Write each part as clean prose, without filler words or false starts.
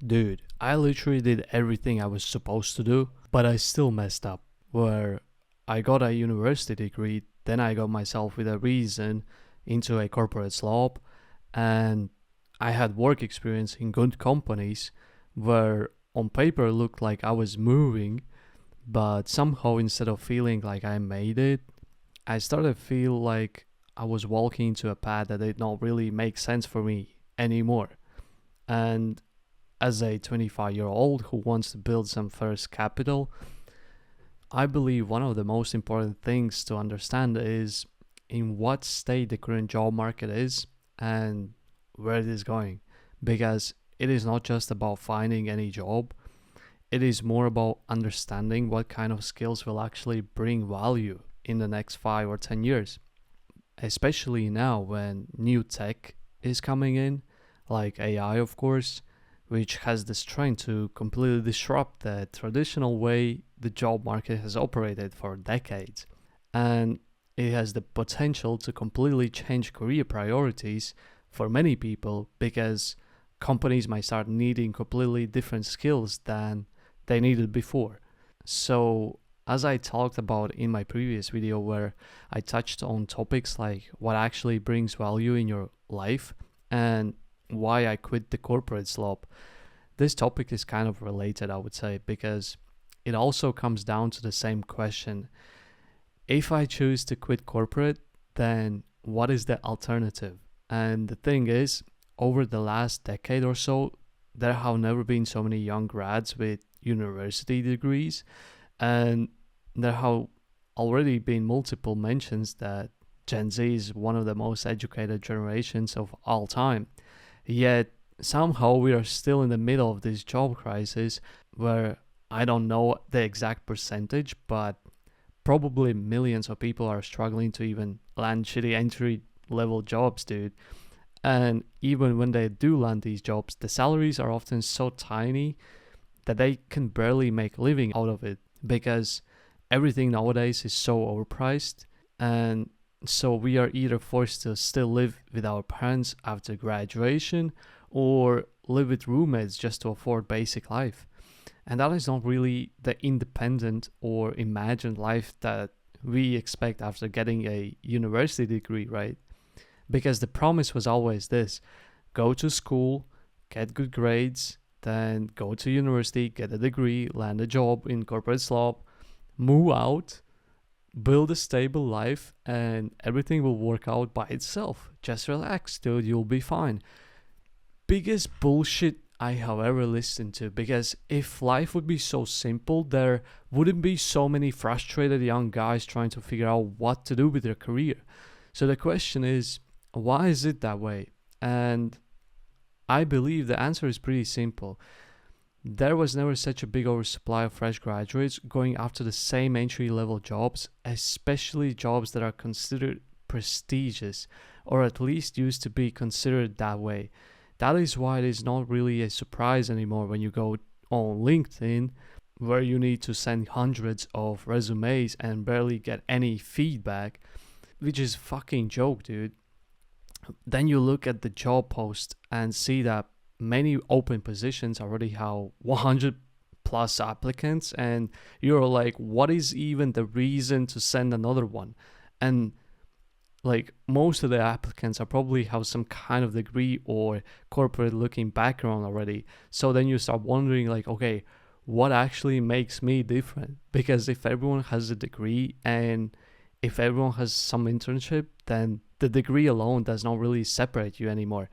Dude, I literally did everything I was supposed to do, but I still messed up. Where I got a university degree, then I got myself with a reason into a corporate slope, and I had work experience in good companies where on paper looked like I was moving, but somehow instead of feeling like I made it, I started to feel like I was walking into a path that did not really make sense for me anymore. And as a 25-year-old who wants to build some first capital, I believe one of the most important things to understand is in what state the current job market is and where it is going. Because it is not just about finding any job, it is more about understanding what kind of skills will actually bring value in the next 5 or 10 years. Especially now when new tech is coming in, like AI, of course, which has the strength to completely disrupt the traditional way the job market has operated for decades. And it has the potential to completely change career priorities for many people because companies might start needing completely different skills than they needed before. So, as I talked about in my previous video, where I touched on topics like what actually brings value in your life and why I quit the corporate slope, this topic is kind of related, I would say, because it also comes down to the same question. If I choose to quit corporate, then what is the alternative? And the thing is, over the last decade or so, there have never been so many young grads with university degrees, and there have already been multiple mentions that Gen Z is one of the most educated generations of all time. Yet somehow we are still in the middle of this job crisis where I don't know the exact percentage, but probably millions of people are struggling to even land shitty entry level jobs, dude. And even when they do land these jobs, the salaries are often so tiny that they can barely make a living out of it because everything nowadays is so overpriced. And so we are either forced to still live with our parents after graduation or live with roommates just to afford basic life. And that is not really the independent or imagined life that we expect after getting a university degree, right? Because the promise was always this: go to school, get good grades, then go to university, get a degree, land a job in corporate slope, move out, build a stable life, and everything will work out by itself. Just relax, dude, you'll be fine. Biggest bullshit I have ever listened to, because if life would be so simple, there wouldn't be so many frustrated young guys trying to figure out what to do with their career. So the question is, why is it that way? And I believe the answer is pretty simple. There was never such a big oversupply of fresh graduates going after the same entry level jobs, especially jobs that are considered prestigious, or at least used to be considered that way. That is why it is not really a surprise anymore when you go on LinkedIn, where you need to send hundreds of resumes and barely get any feedback, which is fucking joke, dude. Then you look at the job post and see that many open positions already have 100 plus applicants, and you're like, what is even the reason to send another one? And like most of the applicants are probably have some kind of degree or corporate looking background already. So then you start wondering like, okay, what actually makes me different? Because if everyone has a degree and if everyone has some internship, then the degree alone does not really separate you anymore.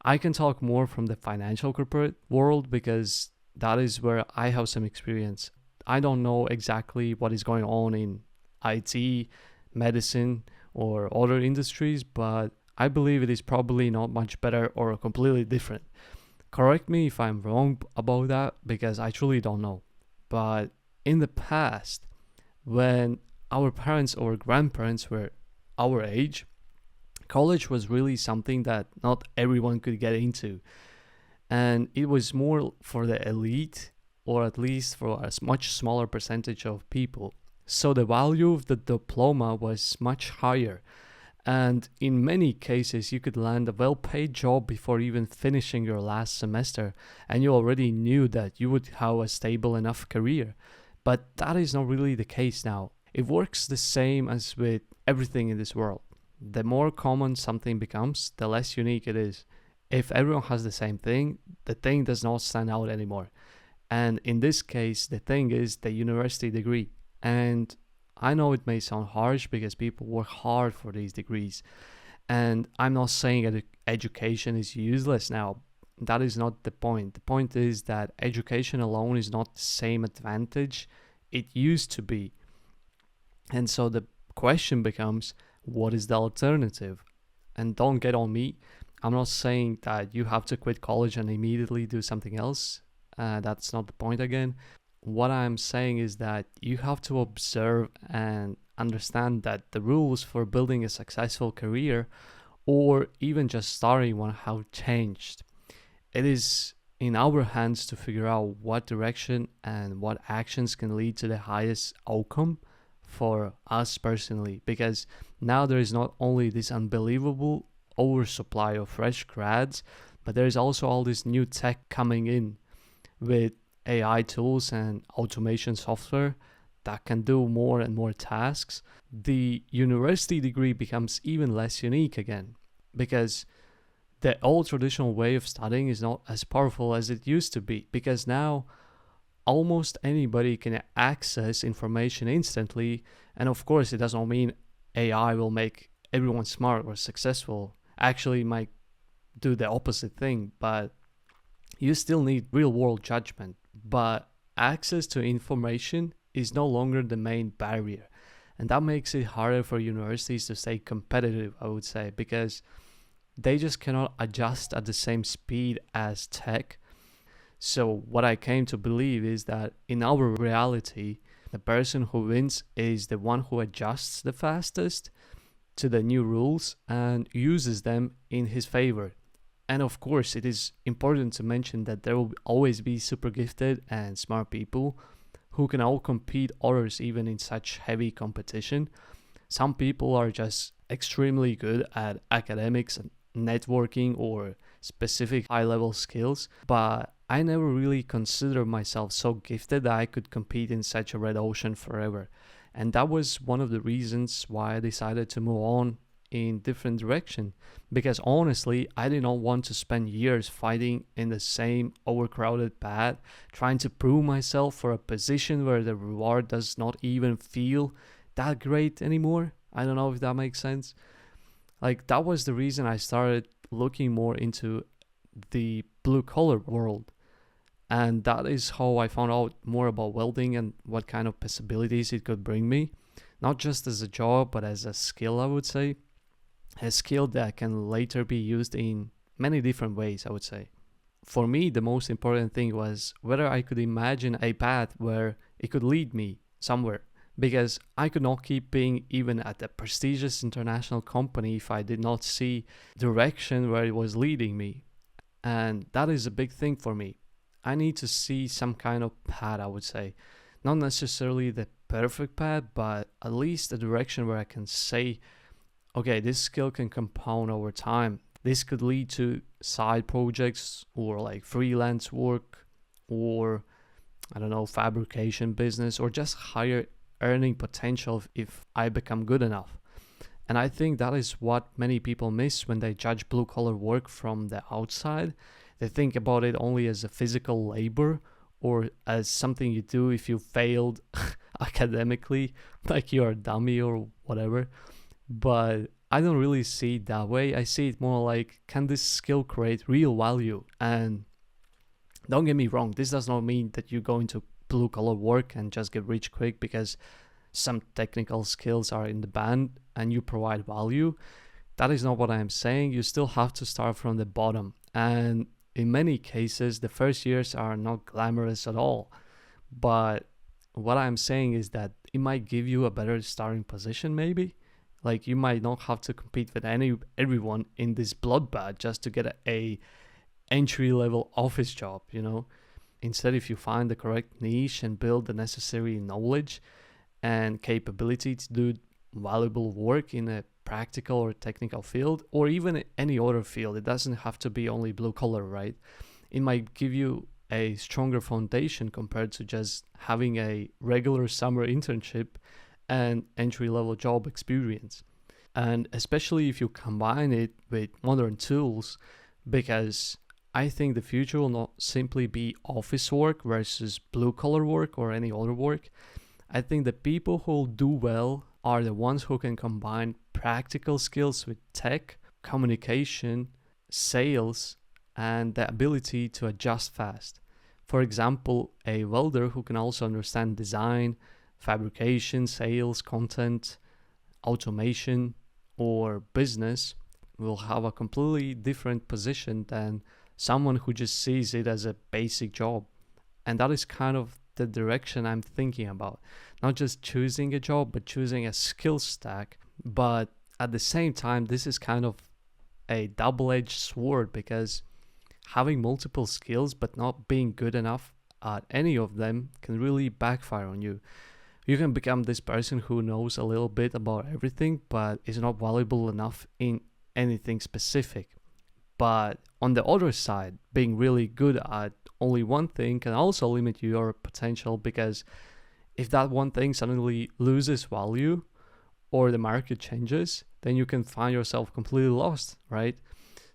I can talk more from the financial corporate world because that is where I have some experience. I don't know exactly what is going on in IT, medicine, or other industries, but I believe it is probably not much better or completely different. Correct me if I'm wrong about that because I truly don't know. But in the past, when our parents or grandparents were our age, college was really something that not everyone could get into. And it was more for the elite, or at least for a much smaller percentage of people. So the value of the diploma was much higher. And in many cases, you could land a well paid job before even finishing your last semester, and you already knew that you would have a stable enough career. But that is not really the case now. It works the same as with everything in this world. The more common something becomes, the less unique it is. If everyone has the same thing, the thing does not stand out anymore. And in this case, the thing is the university degree. And I know it may sound harsh because people work hard for these degrees. And I'm not saying education is useless now. That is not the point. The point is that education alone is not the same advantage it used to be. And so the question becomes, what is the alternative? And don't get on me. I'm not saying that you have to quit college and immediately do something else. That's not the point again. What I'm saying is that you have to observe and understand that the rules for building a successful career or even just starting one have changed. It is in our hands to figure out what direction and what actions can lead to the highest outcome for us personally, because now there is not only this unbelievable oversupply of fresh grads, but there is also all this new tech coming in with AI tools and automation software that can do more and more tasks. The university degree becomes even less unique again, because the old traditional way of studying is not as powerful as it used to be, because now almost anybody can access information instantly. And of course, it doesn't mean AI will make everyone smart or successful. Actually, it might do the opposite thing, but you still need real world judgment. But access to information is no longer the main barrier. And that makes it harder for universities to stay competitive, I would say, because they just cannot adjust at the same speed as tech. So what I came to believe is that in our reality, the person who wins is the one who adjusts the fastest to the new rules and uses them in his favor. And of course, it is important to mention that there will always be super gifted and smart people who can outcompete others even in such heavy competition. Some people are just extremely good at academics and networking or specific high-level skills, but I never really considered myself so gifted that I could compete in such a red ocean forever. And that was one of the reasons why I decided to move on in different direction, because honestly I did not want to spend years fighting in the same overcrowded path, trying to prove myself for a position where the reward does not even feel that great anymore. I don't know if that makes sense. Like, that was the reason I started looking more into the blue collar world. And that is how I found out more about welding and what kind of possibilities it could bring me. Not just as a job, but as a skill, I would say. A skill that can later be used in many different ways, I would say. For me, the most important thing was whether I could imagine a path where it could lead me somewhere. Because I could not keep being even at a prestigious international company if I did not see direction where it was leading me. And that is a big thing for me. I need to see some kind of path, I would say. Not necessarily the perfect path, but at least a direction where I can say, okay, this skill can compound over time. This could lead to side projects or like freelance work or, I don't know, fabrication business or just higher earning potential if I become good enough. And I think that is what many people miss when they judge blue collar work from the outside. They think about it only as a physical labor or as something you do if you failed academically, like you're a dummy or whatever. But I don't really see it that way. I see it more like, can this skill create real value? And don't get me wrong, this does not mean that you go into blue collar work and just get rich quick because some technical skills are in the band and you provide value. That is not what I am saying. You still have to start from the bottom. And in many cases, the first years are not glamorous at all. But what I'm saying is that it might give you a better starting position, maybe. Like, you might not have to compete with everyone in this bloodbath just to get a entry-level office job, you know. Instead, if you find the correct niche and build the necessary knowledge and capability to do valuable work in a practical or technical field, or even any other field. It doesn't have to be only blue collar, right? It might give you a stronger foundation compared to just having a regular summer internship and entry level job experience. And especially if you combine it with modern tools, because I think the future will not simply be office work versus blue collar work or any other work. I think the people who do well are the ones who can combine practical skills with tech, communication, sales, and the ability to adjust fast. For example, a welder who can also understand design, fabrication, sales, content, automation, or business will have a completely different position than someone who just sees it as a basic job. And that is kind of the direction I'm thinking about. Not just choosing a job, but choosing a skill stack. But at the same time, this is kind of a double-edged sword, because having multiple skills but not being good enough at any of them can really backfire on you. You can become this person who knows a little bit about everything but is not valuable enough in anything specific. But on the other side, being really good at only one thing can also limit your potential, because if that one thing suddenly loses value or the market changes, then you can find yourself completely lost, right?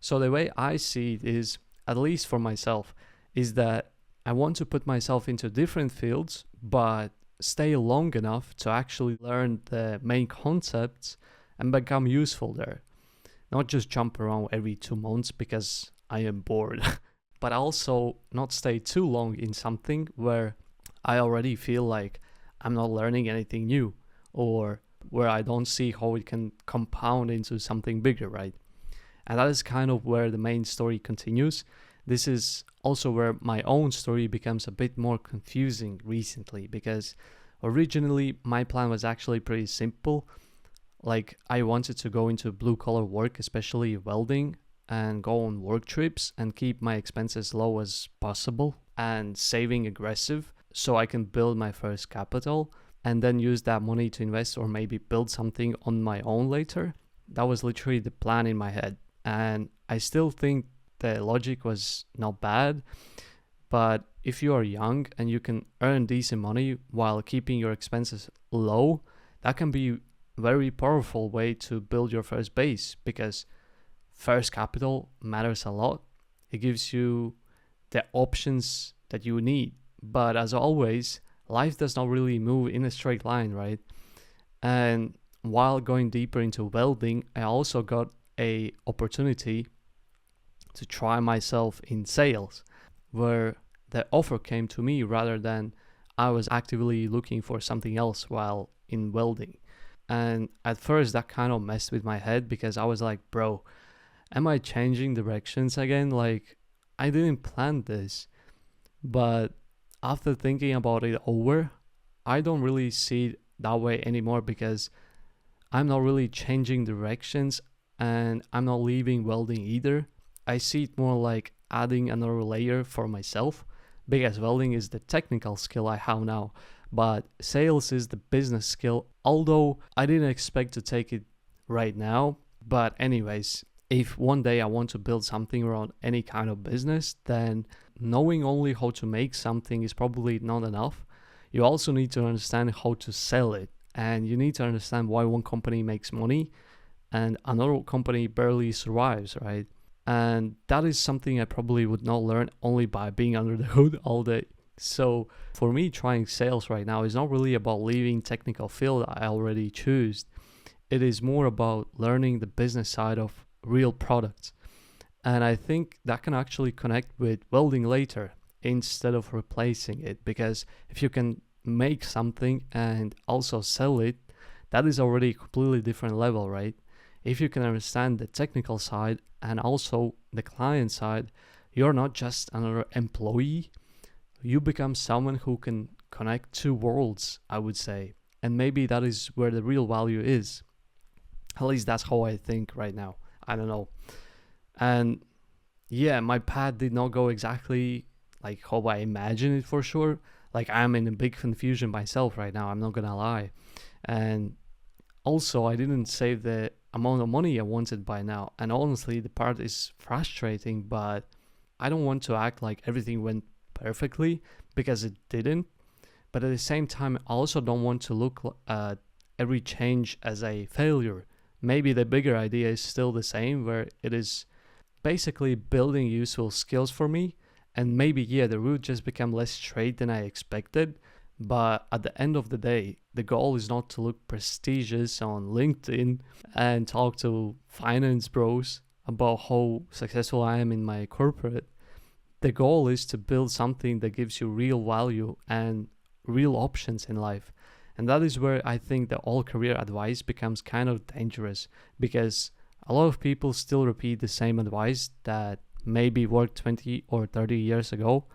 So the way I see it is, at least for myself, is that I want to put myself into different fields, but stay long enough to actually learn the main concepts and become useful there. Not just jump around every 2 months because I am bored, but also not stay too long in something where I already feel like I'm not learning anything new, or where I don't see how it can compound into something bigger, right? And that is kind of where the main story continues. This is also where my own story becomes a bit more confusing recently, because originally my plan was actually pretty simple. Like, I wanted to go into blue collar work, especially welding, and go on work trips and keep my expenses low as possible and saving aggressive so I can build my first capital and then use that money to invest or maybe build something on my own later. That was literally the plan in my head. And I still think the logic was not bad. But if you are young and you can earn decent money while keeping your expenses low, that can be a very powerful way to build your first base, because first capital matters a lot. It gives you the options that you need. But as always, life does not really move in a straight line, right? And while going deeper into welding, I also got a opportunity to try myself in sales, where the offer came to me rather than I was actively looking for something else while in welding. And at first that kind of messed with my head, because I was like, bro, am I changing directions again? Like, I didn't plan this. But after thinking about it over, I don't really see it that way anymore, because I'm not really changing directions and I'm not leaving welding either. I see it more like adding another layer for myself, because welding is the technical skill I have now, but sales is the business skill, although I didn't expect to take it right now. But anyways, if one day I want to build something around any kind of business, then knowing only how to make something is probably not enough. You also need to understand how to sell it, and you need to understand why one company makes money and another company barely survives, right? And that is something I probably would not learn only by being under the hood all day. So for me, trying sales right now is not really about leaving technical field I already choose. It is more about learning the business side of real products. And I think that can actually connect with welding later instead of replacing it, because if you can make something and also sell it, that is already a completely different level, right? If you can understand the technical side and also the client side, you're not just another employee. You become someone who can connect two worlds, I would say. And maybe that is where the real value is. At least that's how I think right now. I don't know. And yeah, my path did not go exactly like how I imagined it, for sure. Like, I'm in a big confusion myself right now, I'm not gonna lie. And also, I didn't save the amount of money I wanted by now. And honestly, the part is frustrating, but I don't want to act like everything went perfectly because it didn't. But at the same time, I also don't want to look at every change as a failure. Maybe the bigger idea is still the same, where it is basically building useful skills for me. And maybe, yeah, the route just became less straight than I expected. But at the end of the day, the goal is not to look prestigious on LinkedIn and talk to finance bros about how successful I am in my corporate. The goal is to build something that gives you real value and real options in life. And that is where I think the all career advice becomes kind of dangerous, because a lot of people still repeat the same advice that maybe worked 20 or 30 years ago,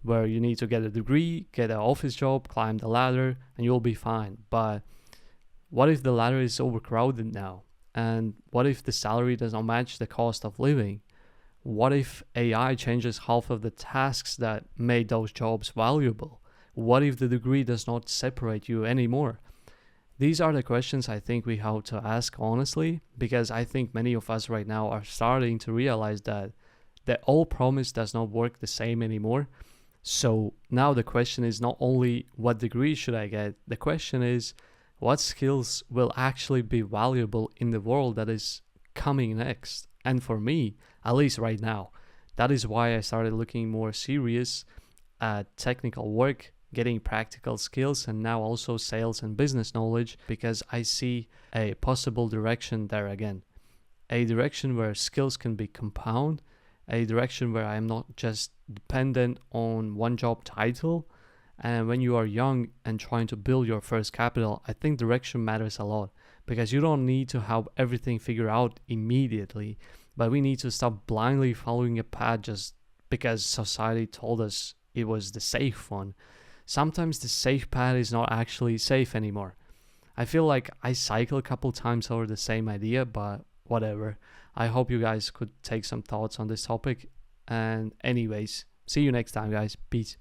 where you need to get a degree, get an office job, climb the ladder, and you'll be fine. But what if the ladder is overcrowded now? And what if the salary does not match the cost of living? What if AI changes half of the tasks that made those jobs valuable? What if the degree does not separate you anymore? These are the questions I think we have to ask honestly, because I think many of us right now are starting to realize that the old promise does not work the same anymore. So now the question is not only what degree should I get, the question is what skills will actually be valuable in the world that is coming next. And for me, at least right now, that is why I started looking more serious at technical work, getting practical skills, and now also sales and business knowledge, because I see a possible direction there again. A direction where skills can be compound, a direction where I am not just dependent on one job title. And when you are young and trying to build your first capital, I think direction matters a lot, because you don't need to have everything figured out immediately, but we need to stop blindly following a path just because society told us it was the safe one. Sometimes the safe path is not actually safe anymore. I feel like I cycle a couple times over the same idea, but whatever. I hope you guys could take some thoughts on this topic. And anyways, see you next time, guys. Peace.